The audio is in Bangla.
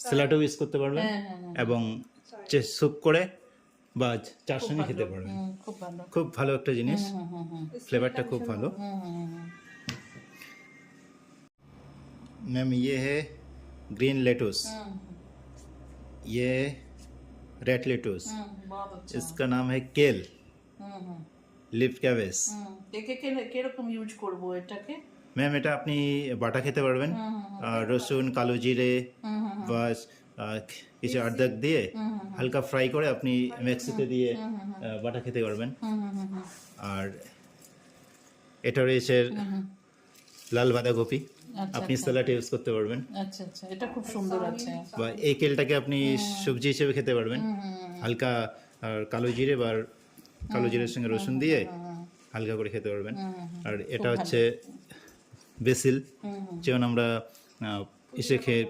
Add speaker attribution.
Speaker 1: স্যালাডও ইউজ করতে পারবেন এবং স্যুপ করে বা চার সঙ্গে খেতে পারবেন।
Speaker 2: খুব ভালো।
Speaker 1: খুব ভালো একটা জিনিস, फ्लेवरটা খুব ভালো। मैम ये है ग्रीन लेटुस, ये रेड लेटुस,
Speaker 2: बहुत अच्छा।
Speaker 1: इसका नाम है केल, লিফ ক্যাবেজ।
Speaker 2: একে কিরকম ইউজ করবো এটাকে?
Speaker 1: ম্যাম এটা আপনি বাটা খেতে পারবেন, রসুন কালো জিরে বা কিছু আদরক দিয়ে হালকা ফ্রাই করে আপনি মিক্সিতে দিয়ে বাটা খেতে পারবেন। আর এটা রয়েছে লাল বাঁধাকপি, আপনি স্যালাড ইউজ করতে পারবেন।
Speaker 2: আচ্ছা আচ্ছা, এটা খুব সুন্দর আছে।
Speaker 1: বা এই কেলটাকে আপনি সবজি হিসেবে খেতে পারবেন, হালকা আর কালো জিরে বা কালো জিরের সঙ্গে রসুন দিয়ে হালকা করে খেতে পারবেন। আর এটা হচ্ছে বেসিল, যেমন আমরা ইসে খেয়ে